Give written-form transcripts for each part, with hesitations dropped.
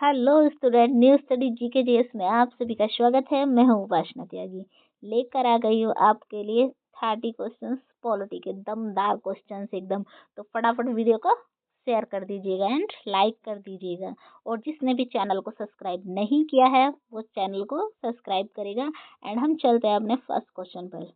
Hello student, new study GK GS में आप सभी का स्वागत है। मैं हूँ उपासना त्यागी, लेकर आ गई हूँ आपके लिए 30 क्वेश्चंस पॉलिटी के, दमदार क्वेश्चंस एकदम। तो फटाफट वीडियो को शेयर कर दीजिएगा एंड लाइक कर दीजिएगा। और जिसने भी चैनल को सब्सक्राइब नहीं किया है वो चैनल को सब्सक्राइब करेगा। एंड हम चलते हैं अपने फर्स्ट क्वेश्चन पर।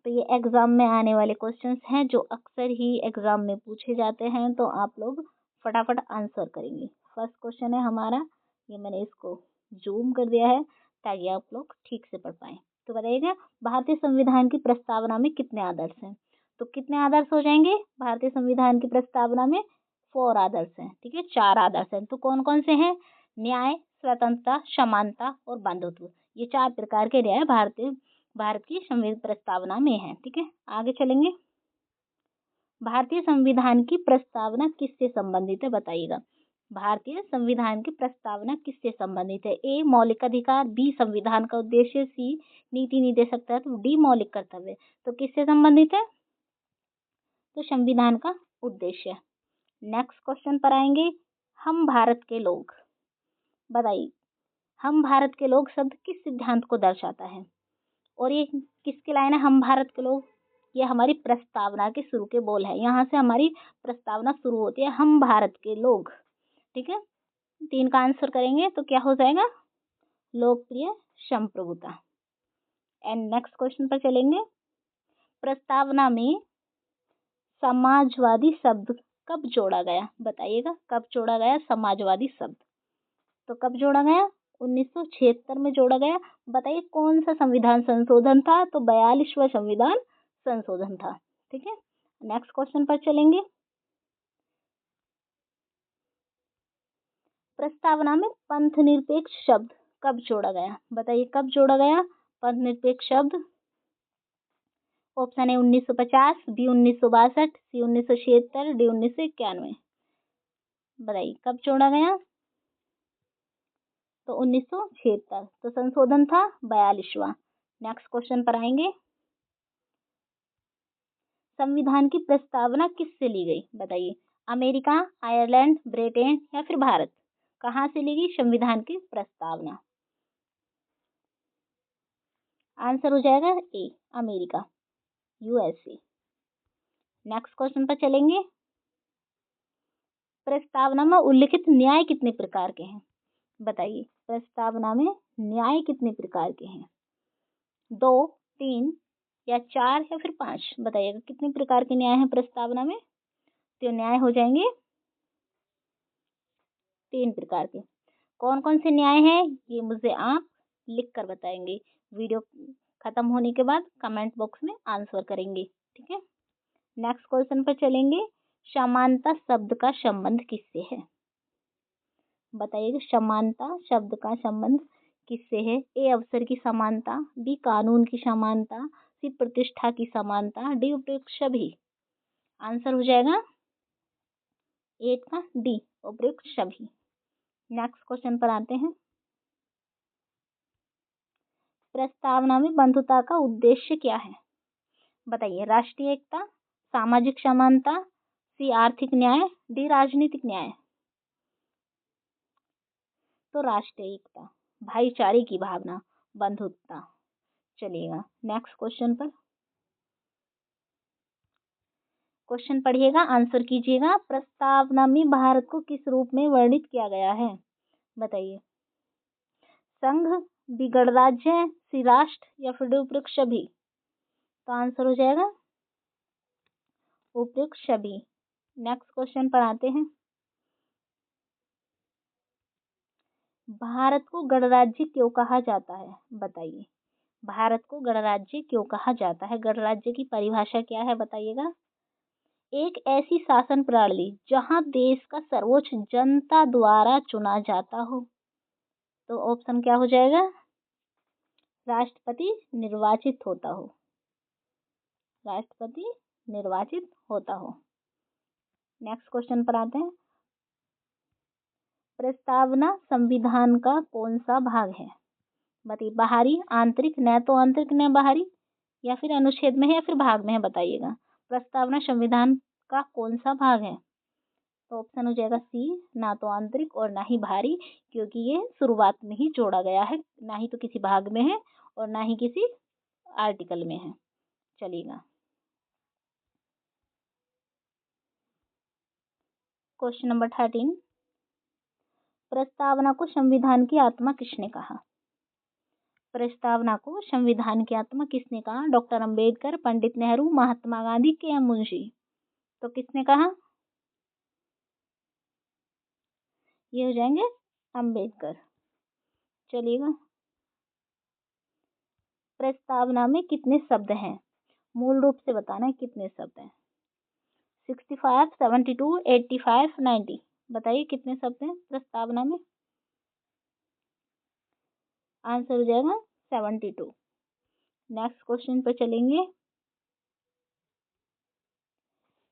तो ये एग्जाम में आने वाले क्वेश्चंस हैं जो अक्सर ही एग्जाम में पूछे जाते हैं, तो आप लोग फटाफट आंसर करेंगे। फर्स्ट क्वेश्चन है हमारा, ये मैंने इसको जूम कर दिया है ताकि आप लोग ठीक से पढ़ पाए। तो बताइएगा, भारतीय संविधान की प्रस्तावना में कितने आदर्श हैं? तो कितने आदर्श हो जाएंगे भारतीय संविधान की प्रस्तावना में? 4 आदर्श हैं, ठीक है, 4 आदर्श हैं। तो कौन कौन से हैं? न्याय, स्वतंत्रता, समानता और बंधुत्व। ये 4 प्रकार के न्याय भारत की संविधान प्रस्तावना में है, ठीक है। आगे चलेंगे। भारतीय संविधान की प्रस्तावना किससे संबंधित है? बताइएगा, भारतीय संविधान की प्रस्तावना किससे संबंधित है? ए मौलिक अधिकार, बी संविधान का उद्देश्य, सी नीति निर्देशकता, तो डी मौलिक कर्तव्य। तो किससे संबंधित है? तो संविधान का उद्देश्य। नेक्स्ट क्वेश्चन पर आएंगे। हम भारत के लोग, बताइए, हम भारत के लोग शब्द किस सिद्धांत को दर्शाता है? और ये किसके लाइन है? हम भारत के लोग, ये हमारी प्रस्तावना के शुरू के बोल है। यहाँ से हमारी प्रस्तावना शुरू होती है, हम भारत के लोग, ठीक है। 3 का आंसर करेंगे तो क्या हो जाएगा? लोकप्रिय संप्रभुता। एंड नेक्स्ट क्वेश्चन पर चलेंगे। प्रस्तावना में समाजवादी शब्द कब जोड़ा गया? बताइएगा, कब जोड़ा गया समाजवादी शब्द? तो कब जोड़ा गया? 1976 में जोड़ा गया। बताइए कौन सा संविधान संशोधन था? तो 42वां संविधान संशोधन था, ठीक है। नेक्स्ट क्वेश्चन पर चलेंगे। प्रस्तावना में पंथ निरपेक्ष शब्द कब जोड़ा गया? बताइए कब जोड़ा गया पंथ निरपेक्ष शब्द? ऑप्शन है 1950, बी 1962, सी 1976, डी 1991। बताइए कब जोड़ा गया? तो 1976। तो संशोधन था 42वां। नेक्स्ट क्वेश्चन पर आएंगे। संविधान की प्रस्तावना किससे ली गई? बताइए, अमेरिका, आयरलैंड, ब्रिटेन या फिर भारत? कहाँ से ली गई संविधान की प्रस्तावना? आंसर हो जाएगा ए, अमेरिका, यूएसए। नेक्स्ट क्वेश्चन पर चलेंगे। प्रस्तावना में उल्लिखित न्याय कितने प्रकार के हैं? बताइए, प्रस्तावना में न्याय कितने प्रकार के हैं? 2, 3 या 4 या फिर 5? बताइएगा कितने प्रकार के न्याय हैं प्रस्तावना में? तो न्याय हो जाएंगे 3 प्रकार के। कौन कौन से न्याय हैं ये मुझे आप लिख कर बताएंगे। वीडियो खत्म होने के बाद कमेंट बॉक्स में आंसर करेंगे, ठीक है। नेक्स्ट क्वेश्चन पर चलेंगे। समानता शब्द का संबंध किससे है? बताइएगा, समानता शब्द का संबंध किससे है? ए अवसर की समानता, बी कानून की समानता, सी प्रतिष्ठा की समानता, डी उपयुक्त सभी। आंसर हो जाएगा 8 का डी, उपयुक्त सभी। नेक्स्ट क्वेश्चन पर आते हैं। प्रस्तावना में बंधुता का उद्देश्य क्या है? बताइए, राष्ट्रीय एकता, सामाजिक समानता, सी आर्थिक न्याय, डी राजनीतिक न्याय। तो राष्ट्रीय एकता, भाईचारे की भावना, बंधुता चलेगा। नेक्स्ट क्वेश्चन पर क्वेश्चन पढ़िएगा, आंसर कीजिएगा। प्रस्तावना में भारत को किस रूप में वर्णित किया गया है? बताइए, संघ, बी गणराज्य, सी राष्ट्र या फिर उपयुक्त सभी? तो आंसर हो जाएगा उपयुक्त सभी। नेक्स्ट क्वेश्चन पर आते हैं। भारत को गणराज्य क्यों कहा जाता है? बताइए, भारत को गणराज्य क्यों कहा जाता है? गणराज्य की परिभाषा क्या है? बताइएगा। एक ऐसी शासन प्रणाली जहां देश का सर्वोच्च जनता द्वारा चुना जाता हो। तो ऑप्शन क्या हो जाएगा? राष्ट्रपति निर्वाचित होता हो, राष्ट्रपति निर्वाचित होता हो। नेक्स्ट क्वेश्चन पर आते हैं। प्रस्तावना संविधान का कौन सा भाग है? बताइए, बाहरी, आंतरिक, न तो आंतरिक न बाहरी, या फिर अनुच्छेद में है या फिर भाग में है? बताइएगा, प्रस्तावना संविधान का कौन सा भाग है? तो ऑप्शन हो जाएगा सी, ना तो आंतरिक और ना ही बाहरी, क्योंकि ये शुरुआत में ही जोड़ा गया है, ना ही तो किसी भाग में है और ना ही किसी आर्टिकल में है। चलिएगा क्वेश्चन नंबर 13, प्रस्तावना को संविधान की आत्मा किसने कहा? प्रस्तावना को संविधान की आत्मा किसने कहा? डॉक्टर अंबेडकर, पंडित नेहरू, महात्मा गांधी के एम मुंशी? तो किसने कहा? ये हो जाएंगे अंबेडकर। चलिएगा, प्रस्तावना में कितने शब्द हैं? मूल रूप से बताना है कितने शब्द हैं। 65, 72, 85, 90, बताइए कितने शब्द हैं प्रस्तावना में? आंसर हो जाएगा 72। नेक्स्ट क्वेश्चन पर चलेंगे।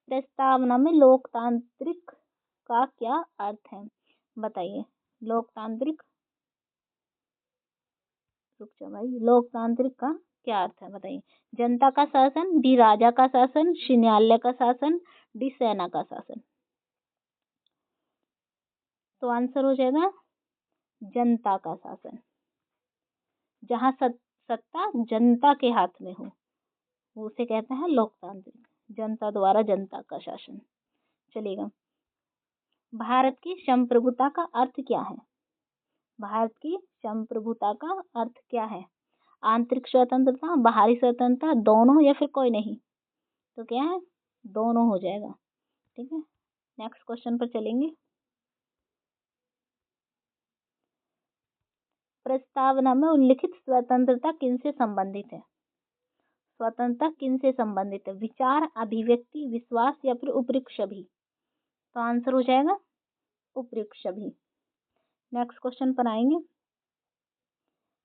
प्रस्तावना में लोकतांत्रिक का क्या अर्थ है? बताइए लोकतांत्रिक, रुक जाओ भाई, लोकतांत्रिक का क्या अर्थ है बताइए? जनता का शासन, डी राजा का शासन, सी न्यायालय का शासन, डी सेना का शासन? तो आंसर हो जाएगा जनता का शासन। जहाँ सत्ता जनता के हाथ में हो उसे कहते हैं लोकतांत्रिक, जनता द्वारा जनता का शासन। चलिएगा, भारत की संप्रभुता का अर्थ क्या है? भारत की संप्रभुता का अर्थ क्या है? आंतरिक स्वतंत्रता, बाहरी स्वतंत्रता, दोनों या फिर कोई नहीं? तो क्या है? दोनों हो जाएगा। ठीक है, नेक्स्ट क्वेश्चन पर चलेंगे। प्रस्तावना में उल्लिखित स्वतंत्रता किनसे संबंधित है? स्वतंत्रता किनसे संबंधित है? विचार, अभिव्यक्ति, विश्वास या फिर उपयुक्त सभी? तो आंसर हो जाएगा उपयुक्त सभी। नेक्स्ट क्वेश्चन पर आएंगे।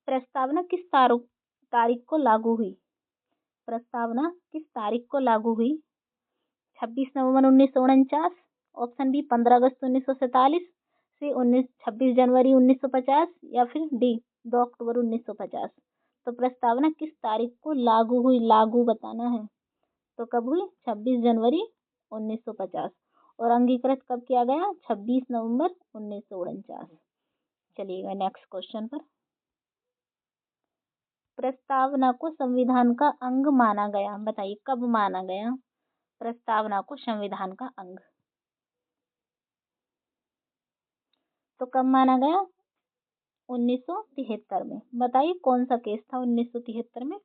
प्रस्तावना किस तारीख को लागू हुई? प्रस्तावना किस तारीख को लागू हुई? 26 नवंबर 1949, ऑप्शन बी 15 अगस्त 1947, सी 26 जनवरी 1950 या फिर डी 2 अक्टूबर 1950? तो प्रस्तावना किस तारीख को लागू हुई, लागू बताना है। तो कब हुई? 26 जनवरी 1950। और अंगीकृत कब किया गया? 26 नवंबर 1949। चलिएगा नेक्स्ट क्वेश्चन पर। प्रस्तावना को संविधान का अंग माना गया, बताइए कब माना गया प्रस्तावना को संविधान का अंग? तो कब माना गया? 1973 में। बताइए कौन सा केस था 1973 में?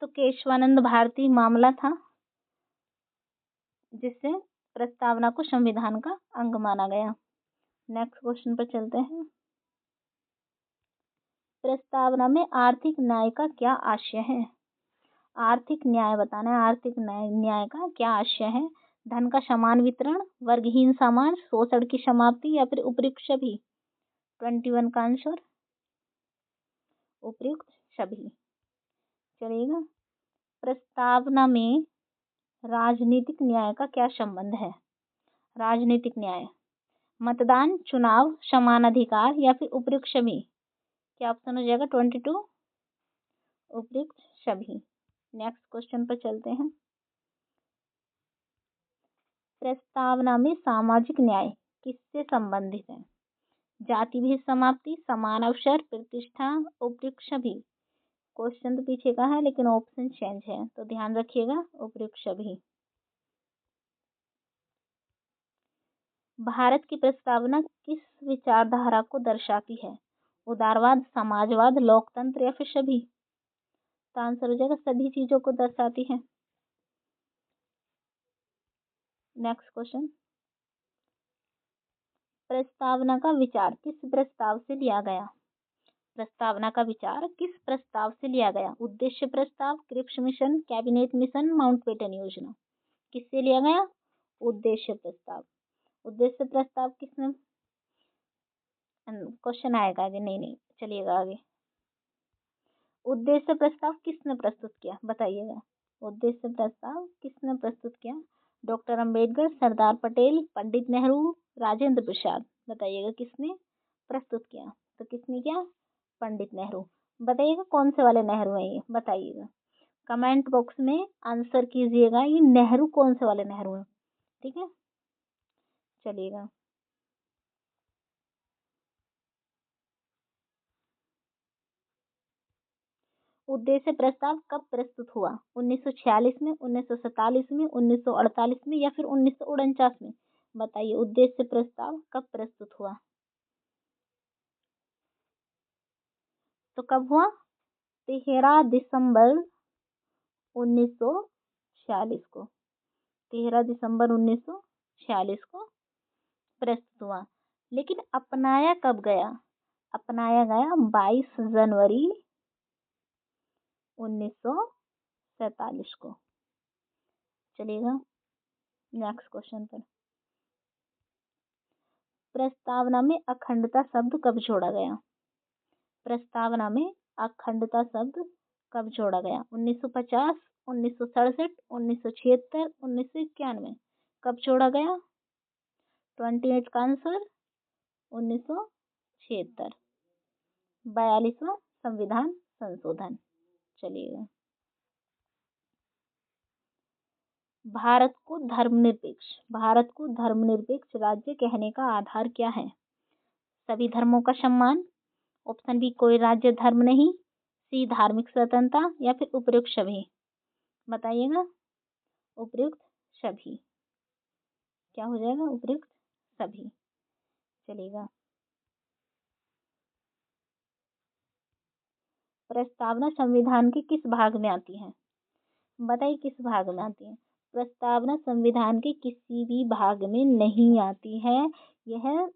तो केशवानंद भारती मामला था जिससे प्रस्तावना को संविधान का अंग माना गया। नेक्स्ट क्वेश्चन पर चलते हैं। प्रस्तावना में आर्थिक न्याय का क्या आशय है? आर्थिक न्याय बताना है, आर्थिक न्याय का क्या आशय है? धन का समान वितरण, वर्गहीन समाज, शोषण की समाप्ति या फिर उपयुक्त सभी? 21 का आंसर उपयुक्त सभी। चलिएगा, प्रस्तावना में राजनीतिक न्याय का क्या संबंध है? राजनीतिक न्याय, मतदान, चुनाव, समान अधिकार या फिर उपयुक्त सभी? क्या ऑप्शन हो जाएगा? 22 उपयुक्त सभी। नेक्स्ट क्वेश्चन पर चलते हैं। प्रस्तावना में सामाजिक न्याय किससे संबंधित है? जाति भेद समाप्ति, समान अवसर, प्रतिष्ठा, उपयुक्त सभी? क्वेश्चन तो पीछे का है लेकिन ऑप्शन चेंज है तो ध्यान रखिएगा, उपयुक्त सभी। भारत की प्रस्तावना किस विचारधारा को दर्शाती है? उदारवाद, समाजवाद, लोकतंत्र या फिर सभी? तो आंसर हो जाएगा सभी चीजों को दर्शाती है। नेक्स्ट क्वेश्चन, प्रस्तावना का विचार किस प्रस्ताव से लिया गया? प्रस्तावना का विचार किस प्रस्ताव से लिया गया? उद्देश्य प्रस्ताव, Cripps mission, cabinet mission, Mountbatten योजना? किससे लिया गया? उद्देश्य प्रस्ताव। उद्देश्य प्रस्ताव किसने, क्वेश्चन आएगा आगे, नहीं चलिएगा आगे। उद्देश्य प्रस्ताव किसने प्रस्तुत किया बताइएगा? उद्देश्य प्रस्ताव किसने प्रस्तुत किया? डॉक्टर अंबेडकर, सरदार पटेल, पंडित नेहरू, राजेंद्र प्रसाद? बताइएगा किसने प्रस्तुत किया? तो किसने किया? पंडित नेहरू। बताइएगा कौन से वाले नेहरू हैं ये बताइएगा। कमेंट बॉक्स में आंसर कीजिएगा ये नेहरू कौन से वाले नेहरू हैं, ठीक है। चलिएगा, उद्देश्य प्रस्ताव कब प्रस्तुत हुआ? 1946 में, 1947 में, 1948 में या फिर 1949 में? बताइए उद्देश्य प्रस्ताव कब प्रस्तुत हुआ? तो कब हुआ? 13 दिसंबर 1946 को, 13 दिसंबर 1946 को प्रस्तुत हुआ। लेकिन अपनाया कब गया? अपनाया गया 22 जनवरी 1947 को। चलिएगा नेक्स्ट क्वेश्चन पर। प्रस्तावना में अखंडता शब्द कब जोड़ा गया? प्रस्तावना में अखंडता शब्द कब जोड़ा गया? 1950, 1967, 1976, 1991? कब जोड़ा गया? 28 का आंसर 1976, 42वां संविधान संशोधन। चलिएगा, भारत को धर्मनिरपेक्ष राज्य कहने का आधार क्या है? सभी धर्मों का सम्मान, ऑप्शन बी कोई राज्य धर्म नहीं, सी धार्मिक स्वतंत्रता या फिर उपयुक्त सभी? बताइएगा। उपयुक्त सभी, क्या हो जाएगा? उपयुक्त सभी। चलिएगा, प्रस्तावना संविधान के किस भाग में आती है? बताइए किस भाग में आती है? प्रस्तावना संविधान के किसी भी भाग में नहीं आती है, यह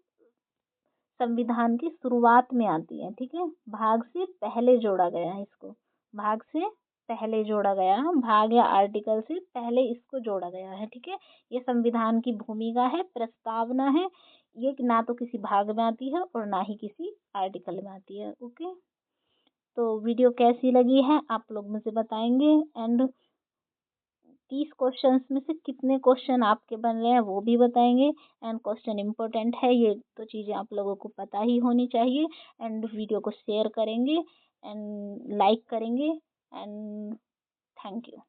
संविधान की शुरुआत में आती है, ठीक है। भाग से पहले जोड़ा गया है इसको, भाग से पहले जोड़ा गया है, भाग या आर्टिकल से पहले इसको जोड़ा गया है, ठीक है। ये संविधान की भूमिका है, प्रस्तावना है, ये ना तो किसी भाग में आती है और ना ही किसी आर्टिकल में आती है। ओके, तो वीडियो कैसी लगी है आप लोग मुझे बताएंगे, एंड 30 क्वेश्चंस में से कितने क्वेश्चन आपके बन रहे हैं वो भी बताएंगे। एंड क्वेश्चन इम्पोर्टेंट है, ये तो चीज़ें आप लोगों को पता ही होनी चाहिए। एंड वीडियो को शेयर करेंगे एंड लाइक करेंगे एंड थैंक यू।